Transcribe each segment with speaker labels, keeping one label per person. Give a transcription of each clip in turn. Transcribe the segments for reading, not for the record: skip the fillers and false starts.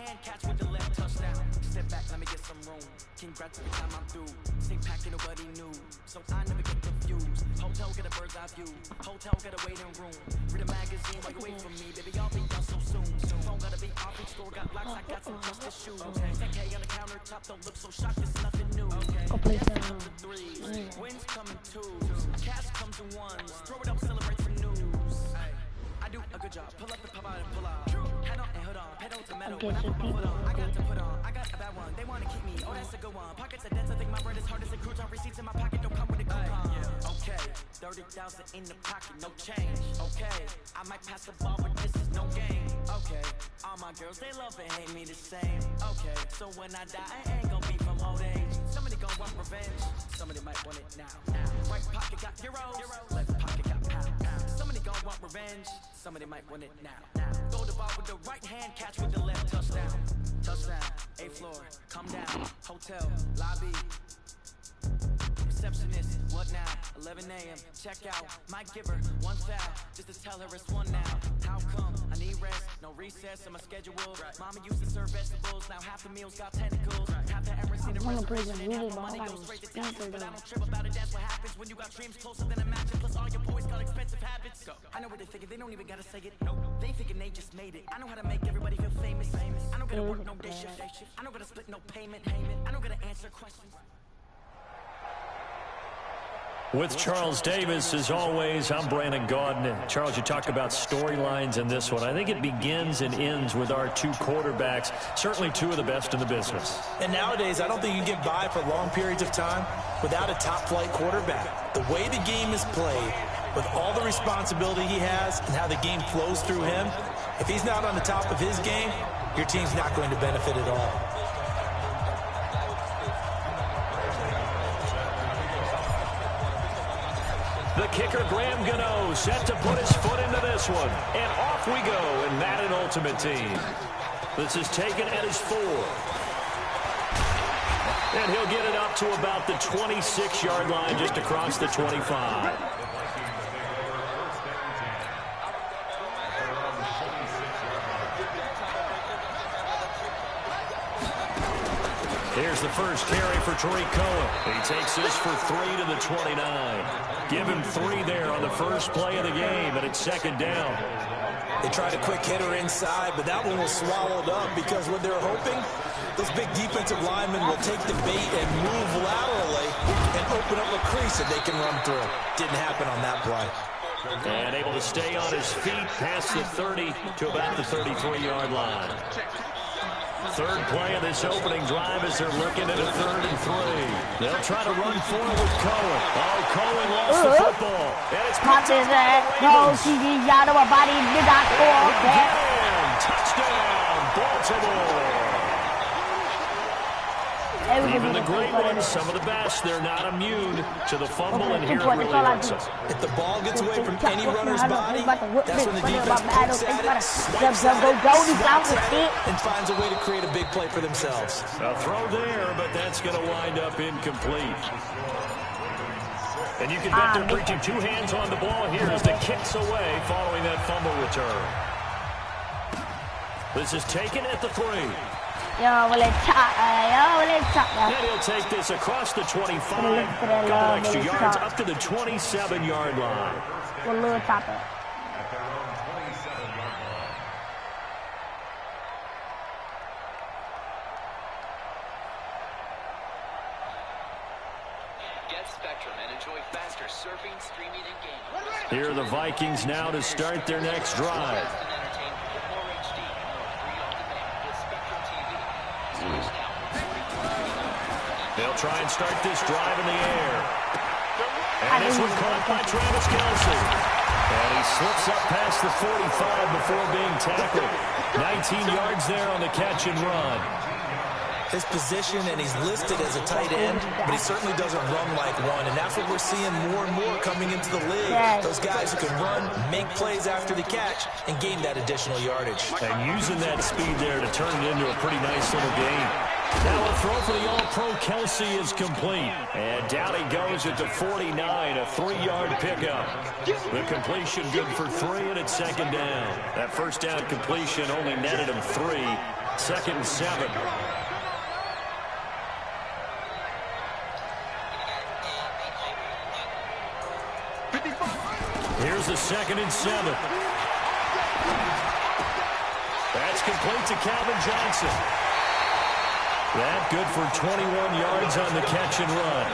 Speaker 1: hand catch with the left touchdown. Step back, let me get some room. Congrats every time I'm through. Stay packing nobody knew, so I never get confused. Hotel get a bird's eye view. Hotel get a waiting room. Read a magazine while you wait for me, baby. I'll be done so soon. Phone gotta be off. Each store got locks. I got some justice shoes. 10K on the countertop. Don't look so shocked. It's nothing new. Yes, comes in threes. Wins come in twos. Cash comes in ones. Throw it up, celebrate for news. I do a good job. Pull up and pop out and pull out. Head on and hood on. Pedal to metal. When I put my foot on, I got to put on. I got a bad one. They want to keep me. Oh, that's a good one. Pockets are dense. I think my bread is hard as a crouton. Receipts in my pocket don't come with a coupon. Okay, 30,000 in the pocket, no change. Okay, I might pass the ball, but this is no game. Okay, all my girls, they love and hate me the same. Okay, so when I die, I ain't gonna be from old age. Somebody gon' want revenge. Somebody might want it now. Right pocket got euros. Left pocket got pounds. Somebody gon' want revenge. Somebody might want it now. Throw the ball with the right hand, catch with the left. Touchdown. Touchdown. 8th floor. Come down. Hotel. Lobby. Receptionist, what now? 11 a.m. Check out. Might give her one foul just to tell her it's one now. How come? I need rest, no recess in my schedule. Mama used to serve vegetables, now half the meals got tentacles. Half the Emirates need a reservation, and half the money goes straight to taxes. But I don't trip about it, that's what happens when you got dreams closer than a mattress. Plus all your boys got expensive habits. I know what they're thinking, they don't even gotta say it. Nope, they thinking they just made it. I know how to make everybody feel famous. I don't gotta work no day shift. I don't gotta split no payment. I don't gotta answer questions.
Speaker 2: With Charles Davis, as always, I'm Brandon Gaudin. Charles, you talk about storylines in this one. I think it begins and ends with our two quarterbacks, certainly two of the best in the business.
Speaker 3: And nowadays, I don't think you can get by for long periods of time without a top-flight quarterback. The way the game is played, with all the responsibility he has and how the game flows through him, if he's not on the top of his game, your team's not going to benefit at all.
Speaker 2: The kicker, Graham Gano, set to put his foot into this one. And off we go in Madden Ultimate Team. This is taken at his 4. And he'll get it up to about the 26-yard line, just across the 25. Here's the first carry for Tariq Cohen. He takes this for 3 to the 29. Give him 3 there on the first play of the game, and it's second down.
Speaker 3: They tried a quick hitter inside, but that one was swallowed up because what they're hoping, those big defensive linemen will take the bait and move laterally and open up a crease that they can run through. Didn't happen on that play.
Speaker 2: And able to stay on his feet past the 30 to about the 33-yard line. Third play of this opening drive as they're looking at a 3rd and 3. They'll try to run forward with Cohen. Oh, Cohen lost the football. And it's picked up by the Ravens. Touchdown, Baltimore. Even the great ones, some of the best, they're not immune to the fumble, and here it really hurts them.
Speaker 3: If the ball gets away from any runner's body, that's when the defense picks at it, swipes at it, and finds a way to create a big play for themselves.
Speaker 2: A throw there, but that's going to wind up incomplete. And you can bet they're preaching 2 hands on the ball here as the kick's away following that fumble return. This is taken at the 3. And he'll take this across the 25, couple extra yards up to the 27-yard line.
Speaker 4: Get Spectrum and enjoy faster surfing, streaming, and gaming.
Speaker 2: Here are the Vikings now to start their next drive. They'll try and start this drive in the air. And this one caught by Travis Kelce. And he slips up past the 45 before being tackled. 19 yards there on the catch and run.
Speaker 3: His position, and he's listed as a tight end, but he certainly doesn't run like one, and that's what we're seeing more and more coming into the league. Those guys who can run, make plays after the catch, and gain that additional yardage.
Speaker 2: And using that speed there to turn it into a pretty nice little game. Now a throw for the All-Pro Kelce is complete. And down he goes at the 49, a 3-yard pickup. The completion good for 3, and it's second down. That first down completion only netted him 3. 2nd and 7. Here's the 2nd and 7. That's complete to Calvin Johnson. That good for 21 yards on the catch and run.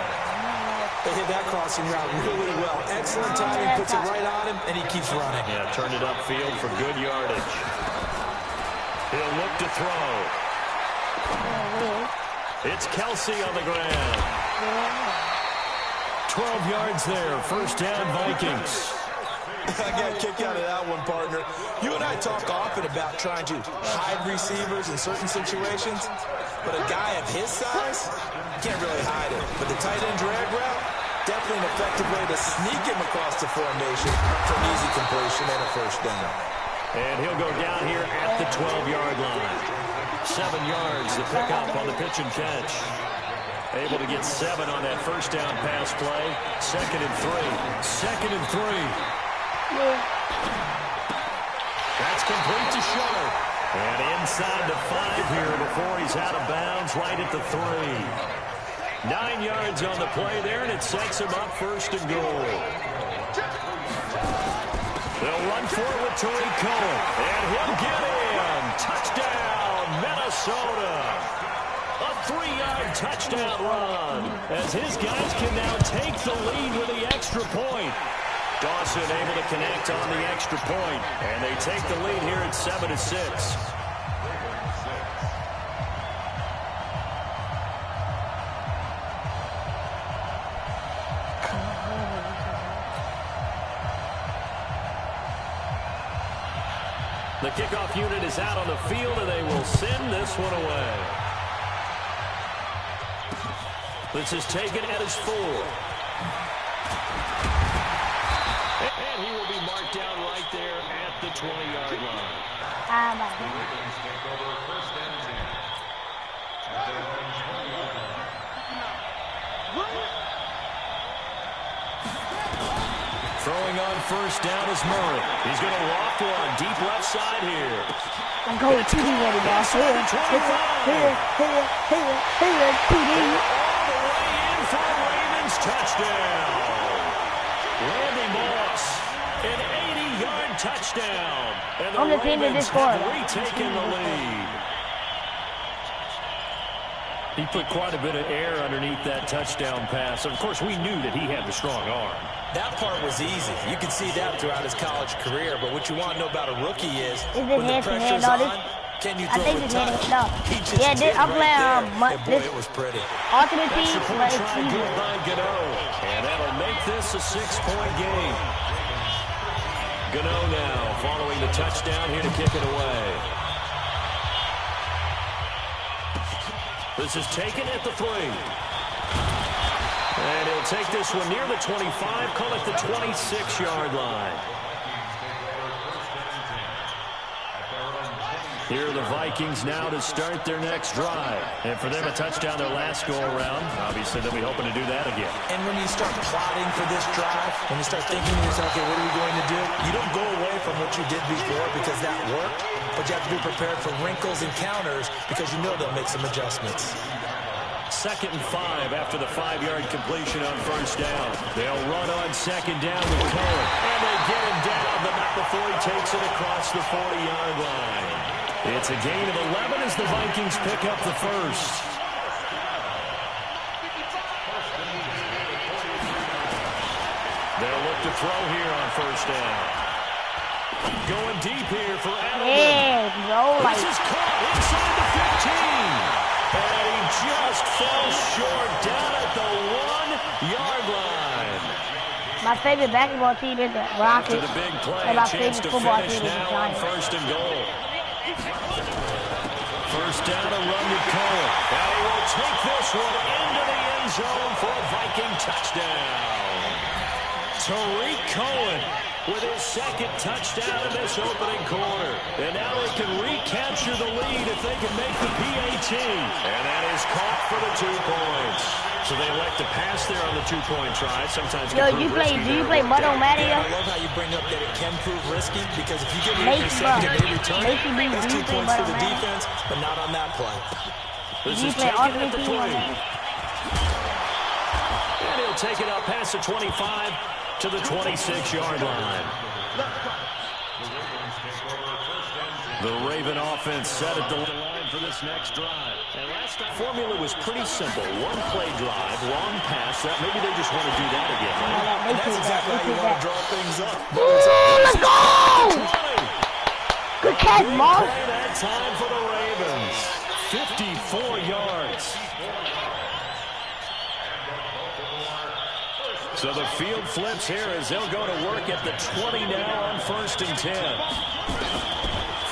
Speaker 3: They hit that crossing route really well. Excellent timing, puts it right on him, and he keeps running.
Speaker 2: Yeah, turned it upfield for good yardage. He'll look to throw. It's Kelsey on the ground. 12 yards there. First down, Vikings.
Speaker 3: I got a kick out of that one, partner. You and I talk often about trying to hide receivers in certain situations, but a guy of his size, you can't really hide it. But the tight end drag route, definitely an effective way to sneak him across the formation for an easy completion and a first down.
Speaker 2: And he'll go down here at the 12-yard line. 7 yards to pick up on the pitch and catch. Able to get 7 on that first down pass play. 2nd and 3. 2nd and 3. That's complete to Sharp. And inside the 5 here before he's out of bounds, right at the 3. 9 yards on the play there, and it sets him up 1st and goal. They'll run for it with Tariq Cohen. And he'll get in. Touchdown, Minnesota. A 3-yard touchdown run as his guys can now take the lead with the extra point. Dawson able to connect on the extra point, and they take the lead here at 7-6. The kickoff unit is out on the field, and they will send this one away. This is taken at his 4. And he will be marked down right there at the 20-yard line. Throwing on first down is Murray. He's going to loft one deep left side here.
Speaker 5: I'm going to TD ready, guys. Here.
Speaker 2: All the way in for a Ravens touchdown. Randy Moss, an 80-yard touchdown. And the Ravens have retaken the lead. He put quite a bit of air underneath that touchdown pass. Of course, we knew that he had the strong arm.
Speaker 3: That part was easy. You could see that throughout his college career. But what you want to know about a rookie is when the pressure's on, can you throw a touch? He just
Speaker 5: I'm playing
Speaker 3: boy, it was pretty.
Speaker 5: alternate team, but it's
Speaker 2: Good
Speaker 5: easy.
Speaker 2: by Gano. And that'll make this a 6-point game. Gano now following the touchdown here to kick it away. This is taken at the 3. And he'll take this one near the 25, call it the 26-yard line. Here are the Vikings now to start their next drive. And for them, a touchdown their last go-around. Obviously, they'll be hoping to do that again.
Speaker 3: And when you start plotting for this drive, when you start thinking to yourself, okay, what are we going to do? You don't go away from what you did before because that worked, but you have to be prepared for wrinkles and counters because you know they'll make some adjustments.
Speaker 2: 2nd and 5 after the 5-yard completion on first down. They'll run on 2nd down with Cohen. And they get him down, but not before he takes it across the 40-yard line. It's a gain of 11 as the Vikings pick up the first. They'll look to throw here on first down. Going deep here for Edelman. This is caught inside the 15. And he just fell short down at the 1-yard line.
Speaker 5: My favorite basketball team is the Rockets.
Speaker 2: After the big play,
Speaker 5: And
Speaker 2: a
Speaker 5: my
Speaker 2: chance
Speaker 5: favorite
Speaker 2: to
Speaker 5: football
Speaker 2: finish
Speaker 5: team is the
Speaker 2: now on
Speaker 5: Giants.
Speaker 2: 1st and goal. First down, a run to Cohen. And he will take this one into the end zone for a Viking touchdown. Tariq Cohen with his 2nd touchdown in this opening quarter. And now they can recapture the lead if they can make the PAT. And that is caught for the 2 points. So they elect to pass there on the 2-point try. Sometimes
Speaker 5: Yo, do you play Mud on Madden?
Speaker 3: Yeah, I love how you bring up that it can prove risky because if you get an
Speaker 5: Macy,
Speaker 3: interception and they return
Speaker 5: Macy,
Speaker 3: it, that's 2 points for the defense. but not on that play.
Speaker 2: This
Speaker 5: He
Speaker 2: is
Speaker 5: play
Speaker 2: taken at the
Speaker 5: offense
Speaker 2: 3.
Speaker 5: team.
Speaker 2: And he'll take it up past the 25 to the 26-yard line. The Raven offense set at the line for this next drive. And last time, formula was pretty simple. One play drive, long pass. That maybe they just want to do that again, right?
Speaker 3: And that's exactly how you want to draw things up.
Speaker 5: Let's go! Good catch,
Speaker 2: Big
Speaker 5: Mark.
Speaker 2: play that time for the Ravens. 54 yards. So the field flips here as they'll go to work at the 20 now on 1st and 10.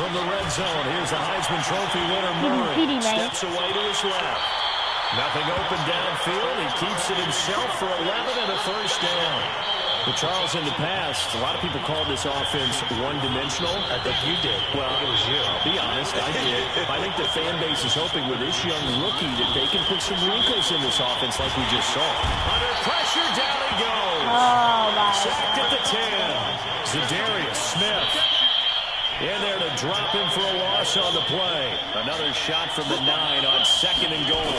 Speaker 2: From the red zone, here's the Heisman Trophy winner, Murray. Steps away to his left. Nothing open downfield. He keeps it himself for 11 and a 1st down. But Charles, in the past, a lot of people called this offense one-dimensional.
Speaker 3: I think you did.
Speaker 2: Well, it was you. I'll be honest, I did. I think the fan base is hoping with this young rookie that they can put some wrinkles in this offense like we just saw. Under pressure, down he goes.
Speaker 5: Oh, my
Speaker 2: Sacked
Speaker 5: God.
Speaker 2: at the 10. Zadarius Smith in there to drop him for a loss on the play. Another shot from the 9 on 2nd and goal.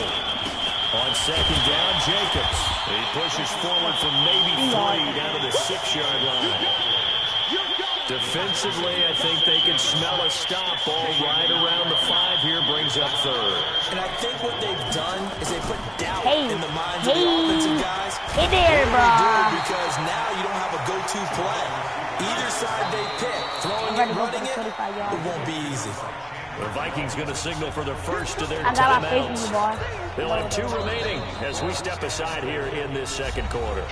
Speaker 2: On 2nd down, Jacobs. He pushes forward from maybe 3 down to the 6-yard line. Defensively, I think they can smell a stop. Ball right around the 5 here, brings up 3rd.
Speaker 3: And I think what they've done is they put doubt
Speaker 5: Hey,
Speaker 3: in the minds of the offensive guys.
Speaker 5: Hey there,
Speaker 3: What do we do?
Speaker 5: bro.
Speaker 3: Because now you don't have a go-to play. Either side they pick, throwing it, running it, it won't be easy.
Speaker 2: The Vikings going to signal for the first of their
Speaker 5: I got my faith in
Speaker 2: timeouts.
Speaker 5: you, boy.
Speaker 2: They'll have 2 remaining as we step aside here in this 2nd quarter.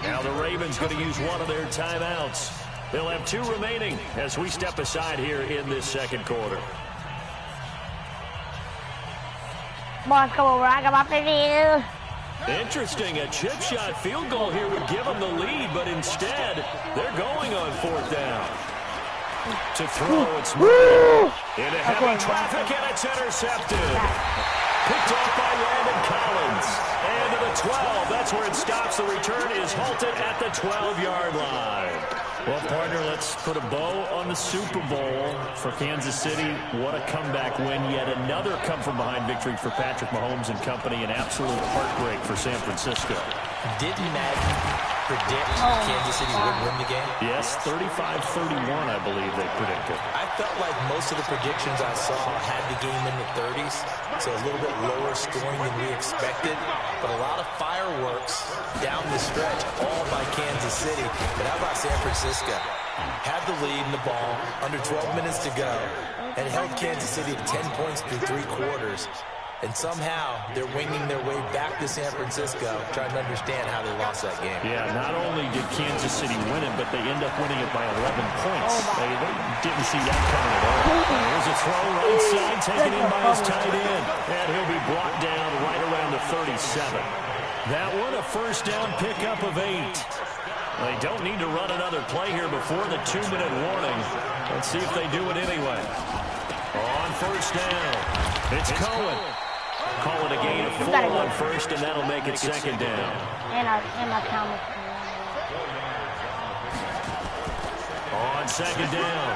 Speaker 2: Now the Ravens going to use one of their timeouts. They'll have 2 remaining as we step aside here in this 2nd quarter.
Speaker 5: Boss, come over. I got my faith in you.
Speaker 2: Interesting, a chip shot field goal here would give them the lead, but instead, they're going on 4th down. To throw, it's Murray. Into heavy traffic, and it's intercepted. Picked off by Landon Collins. And to the 12, that's where it stops. The return is halted at the 12-yard line. Well, partner, let's put a bow on the Super Bowl for Kansas City. What a comeback win. Yet another come-from-behind victory for Patrick Mahomes and company. An absolute heartbreak for San Francisco.
Speaker 3: Didn't Madden predict Kansas City would win the game?
Speaker 2: Yes, 35-31, I believe they predicted.
Speaker 3: I felt like most of the predictions I saw had the game in the 30s, so a little bit lower scoring than we expected, but a lot of fireworks down the stretch, all by Kansas City. But how about San Francisco? Had the lead in the ball, under 12 minutes to go, and held Kansas City to 10 points through 3 quarters. And somehow, they're winging their way back to San Francisco, trying to understand how they lost that game.
Speaker 2: Yeah, not only did Kansas City win it, but they end up winning it by 11 points. They didn't see that coming at all. There's a throw right side, taken in by his tight end. And he'll be brought down right around the 37. That one, a 1st down pickup of 8. They don't need to run another play here before the 2-minute warning. Let's see if they do it anyway. On 1st down, it's Cohen. Call it a gain of 4 on 1st, and that'll make it 2nd down.
Speaker 5: And my Thomas.
Speaker 2: On 2nd down,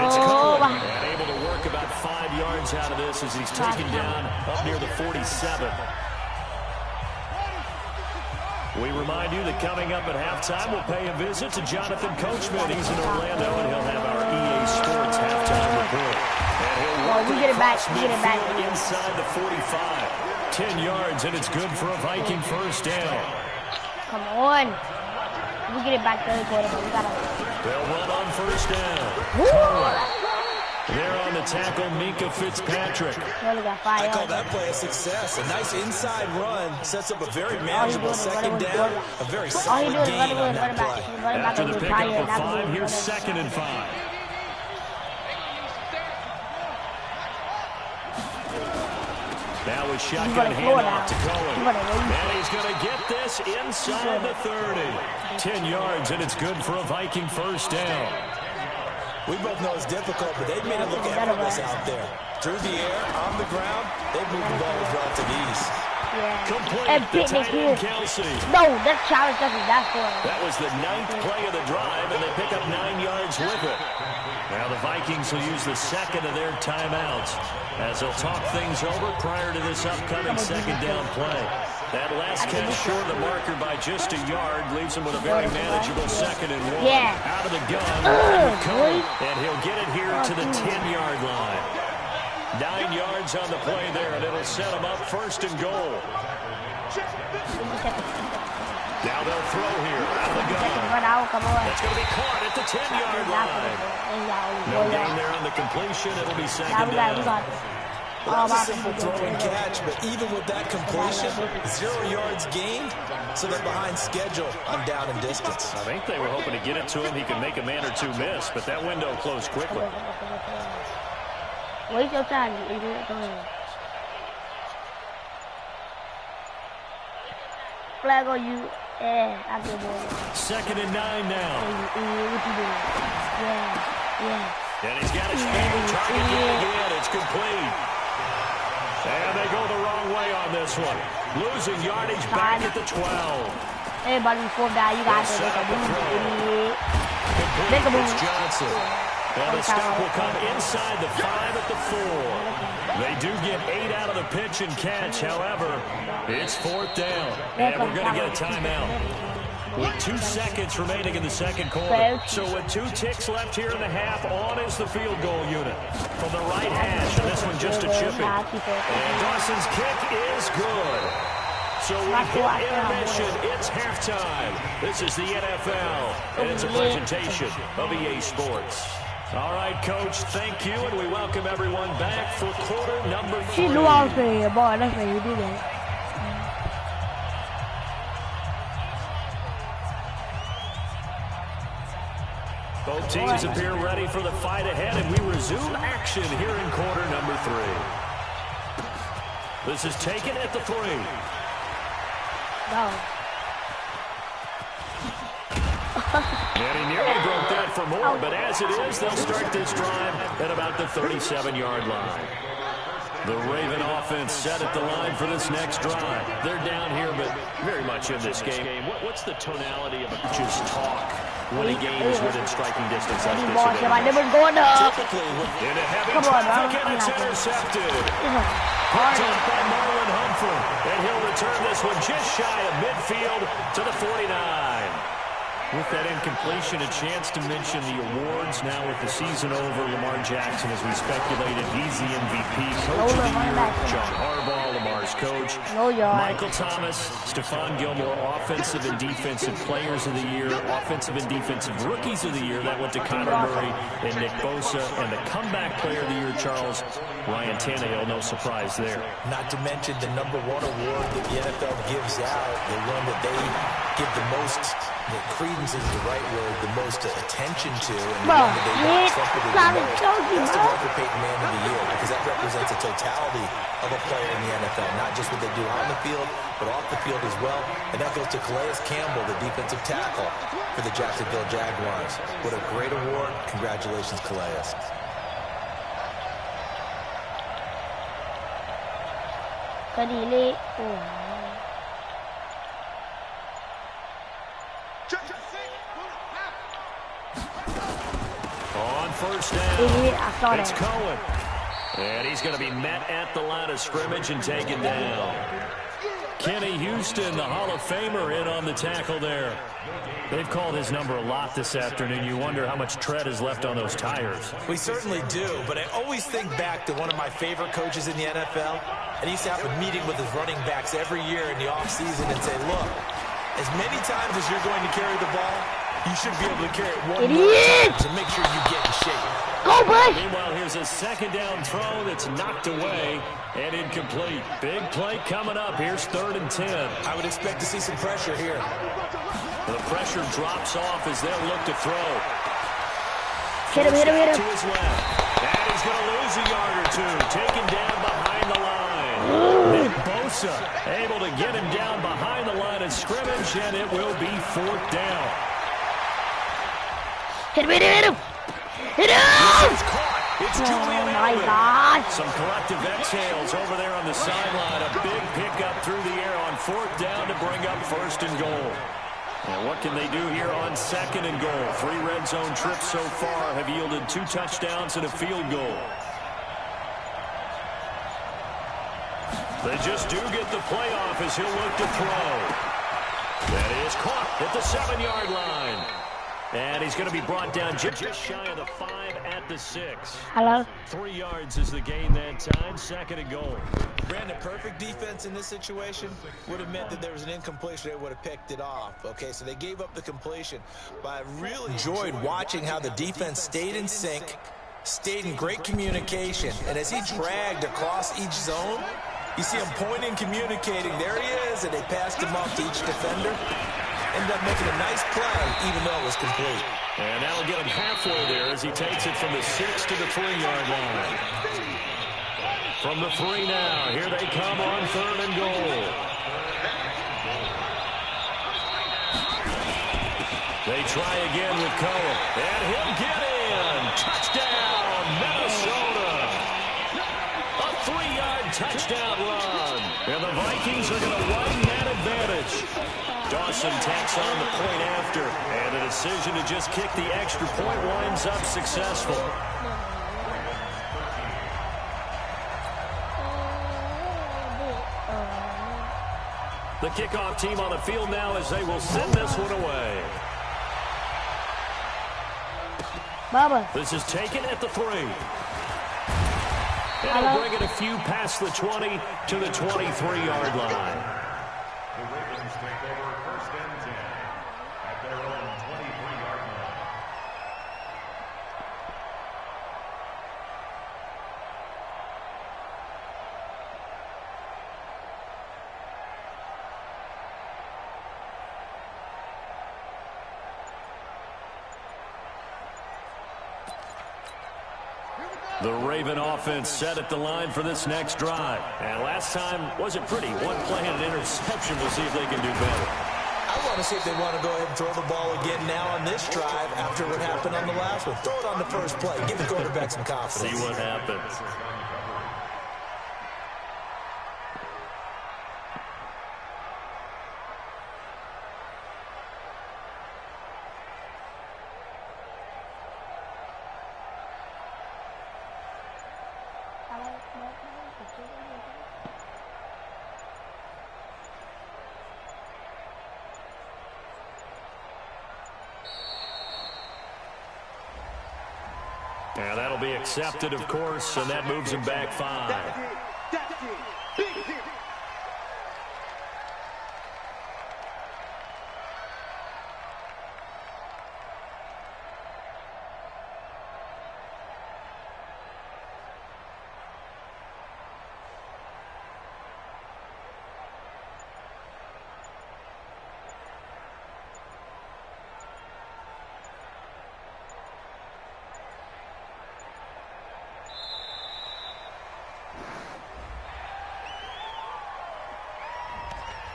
Speaker 2: it's Cohen. And able to work about 5 yards out of this as he's taken down up near the 47. We remind you that coming up at halftime, we'll pay a visit to Jonathan Coachman. He's in Orlando, and he'll have our EA Sports halftime report. And he'll work
Speaker 5: You get it back.
Speaker 2: across
Speaker 5: You get it back.
Speaker 2: midfield inside the 45. 10 yards, and it's good for a Viking 1st down.
Speaker 5: Come on. We get it back 3rd quarter, but we gotta.
Speaker 2: They'll run on 1st down. There on the tackle, Minka Fitzpatrick.
Speaker 5: We only got 5
Speaker 3: I call
Speaker 5: yards.
Speaker 3: that play a success. A nice inside run sets up a very manageable 2nd down. A very
Speaker 5: All he
Speaker 3: solid
Speaker 5: do is
Speaker 3: gain
Speaker 5: run
Speaker 3: on that
Speaker 5: back.
Speaker 3: play.
Speaker 5: He's running back
Speaker 2: After
Speaker 5: and
Speaker 2: the
Speaker 5: he's
Speaker 2: pickup
Speaker 5: tired.
Speaker 2: of 5, here's 2nd and 5. Now with shotgun handoff to Cohen. And he's going to get this inside the 30. 10 yards, and it's good for a Viking 1st down.
Speaker 3: We both know it's difficult, but they've made it look effortless out there. Through the air, on the ground, they've moved the ball with relative ease.
Speaker 5: Yeah.
Speaker 2: Complete
Speaker 5: And
Speaker 2: the
Speaker 5: picnic
Speaker 2: tight
Speaker 5: here.
Speaker 2: end Kelsey.
Speaker 5: No, that's challenge. That's for.
Speaker 2: That was the 9th play of the drive, and they pick up 9 yards with it. Now the Vikings will use the second of their timeouts as they'll talk things over prior to this upcoming second down play. That last catch short of the marker by just a yard leaves him with a very manageable 2nd and 1. Out of the gun, and he'll get it here to the 10-yard line. 9 yards on the play there, and it'll set him up 1st and goal. Now they'll throw here out of the gun. That's going to be caught at the 10-yard line. No gain there on the completion. It'll be 2nd down.
Speaker 3: Well, that was a simple throw and catch, but even with that completion, 0 yards gained, so they're behind schedule on down and distance.
Speaker 2: I think they were hoping to get it to him. He could make a man or two miss, but that window closed quickly.
Speaker 5: Waste your time. Flag on you. I get it.
Speaker 2: 2nd and 9 now.
Speaker 5: What you doing? Yeah.
Speaker 2: And he's got a stable target again. It's complete. And they go the wrong way on this one. Losing yardage back at the 12.
Speaker 5: Everybody before that, you got to make a move.
Speaker 2: It's Johnson. And the stop will come inside the 5 at the 4. They do get 8 out of the pitch and catch. However, it's 4th down. And we're going to get a timeout. With 2 seconds remaining in the second quarter. So with 2 ticks left here in the half, on is the field goal unit. From the right hash, and this one just a chipping. And Dawson's kick is good. So we hit intermission. It's halftime. This is the NFL, and it's a presentation of EA Sports. All right, Coach, thank you, and we welcome everyone back for quarter number 3.
Speaker 5: She knew I was playing a ball. That's why you did that.
Speaker 2: Both teams appear ready for the fight ahead, and we resume action here in quarter number 3. This is taken at the 3.
Speaker 5: No.
Speaker 2: And he nearly broke that for more, but as it is, they'll start this drive at about the 37-yard line. The Raven offense set at the line for this next drive. They're down here, but very much in this game. What's the tonality of a coach's talk when a game is within striking distance like this?
Speaker 5: Typically,
Speaker 2: into heavy traffic, and it's intercepted. Picked up by Marlon Humphrey, and he'll return this one just shy of midfield to the 49. With that incompletion, a chance to mention the awards. Now with the season over, Lamar Jackson, as we speculated, he's the MVP, Coach of the Year, John Harbaugh, Lamar's coach, Michael Thomas, Stephon Gilmore, Offensive and Defensive Players of the Year, Offensive and Defensive Rookies of the Year. That went to Kyler Murray and Nick Bosa, and the Comeback Player of the Year, Charles, Ryan Tannehill. No surprise there.
Speaker 3: Not to mention the #1 award that the NFL gives out, the one that they give the most, credence is the right word, the most attention to, and the one that they want something to the most. That's the Walter Payton Man of the Year, because that represents a totality of a player in the NFL, not just what they do on the field, but off the field as well. And that goes to Calais Campbell, the defensive tackle for the Jacksonville Jaguars. What a great award. Congratulations, Calais.
Speaker 2: On first down, it's Cohen. And he's going to be met at the line of scrimmage and taken down. Kenny Houston, the Hall of Famer, in on the tackle there. They've called his number a lot this afternoon. You wonder how much tread is left on those tires.
Speaker 3: We certainly do, but I always think back to one of my favorite coaches in the NFL. And he used to have a meeting with his running backs every year in the offseason and say, look, as many times as you're going to carry the ball, you should be able to carry it one more time to make sure you get in shape.
Speaker 5: Go, boy!
Speaker 2: Meanwhile, here's a second down throw that's knocked away and incomplete. Big play coming up. Here's 3rd and 10.
Speaker 3: I would expect to see some pressure here.
Speaker 2: The pressure drops off as they'll look to throw.
Speaker 5: Hit him.
Speaker 2: To his left. And he's going to lose a yard or two. Taken down behind the line. Nick Bosa able to get him down behind the line of scrimmage, and it will be 4th down.
Speaker 5: Hit him!
Speaker 2: He's caught. It's Julian
Speaker 5: Oh my
Speaker 2: Edelman.
Speaker 5: God!
Speaker 2: Some collective exhales over there on the sideline. A big pickup through the air on 4th down to bring up 1st and goal. And what can they do here on 2nd and goal? 3 red zone trips so far have yielded 2 touchdowns and a field goal. They just do get the playoff as he'll look to throw. That is caught at the 7-yard line. And he's going to be brought down just shy of the 5 at the 6.
Speaker 5: Hello?
Speaker 2: 3 yards is the gain that time. 2nd and goal.
Speaker 3: Brandon, perfect defense in this situation would have meant that there was an incompletion. They would have picked it off. Okay, so they gave up the completion. But I really enjoyed watching how the defense stayed in sync, stayed in great communication. And as he dragged across each zone, you see him pointing, communicating. There he is, and they passed him off to each defender. Ended up making a nice play, even though it was complete.
Speaker 2: And that'll get him halfway there as he takes it from the 6 to the 3-yard line. From the 3 now, here they come on 3rd and goal. They try again with Cohen, and he'll get in. Touchdown, Minnesota. A 3-yard touchdown run. And the Vikings are going to widen that advantage. Dawson tacks on the point after, and the decision to just kick the extra point winds up successful. The kickoff team on the field now as they will send this one away.
Speaker 5: Bubba.
Speaker 2: This is taken at the 3. It'll bring it a few past the 20 to the 23-yard line.
Speaker 6: The Ravens take over 1st and 10 at their own 23-yard line.
Speaker 2: The Raven offense set at the line for this next drive. And last time wasn't pretty. One play and an interception. We'll see if they can do better.
Speaker 3: I want to see if they want to go ahead and throw the ball again now on this drive after what happened on the last one. Throw it on the first play. Give the quarterback some confidence.
Speaker 2: See what happens. And that'll be accepted, of course, and that moves him back 5.
Speaker 7: That's it. Big hit.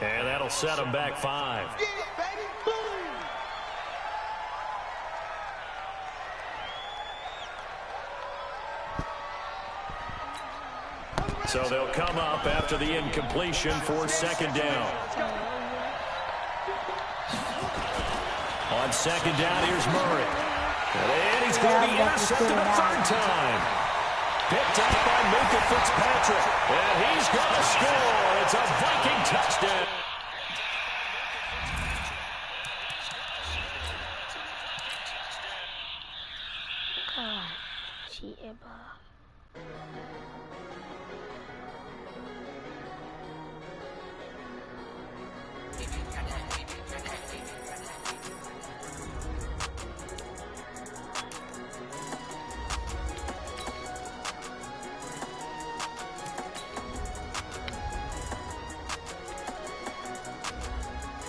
Speaker 2: And that'll set him back 5.
Speaker 7: Get it, baby. Boom.
Speaker 2: So they'll come up after the incompletion for 2nd down. On 2nd down, here's Murray. And he's going to be intercepted a 3rd time. Picked up by Minka Fitzpatrick. And he's going to score. It's a Viking touchdown.
Speaker 5: Cheated, bro.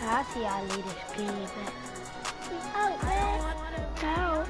Speaker 5: I see y'all leave this game, man. Out, man. Out.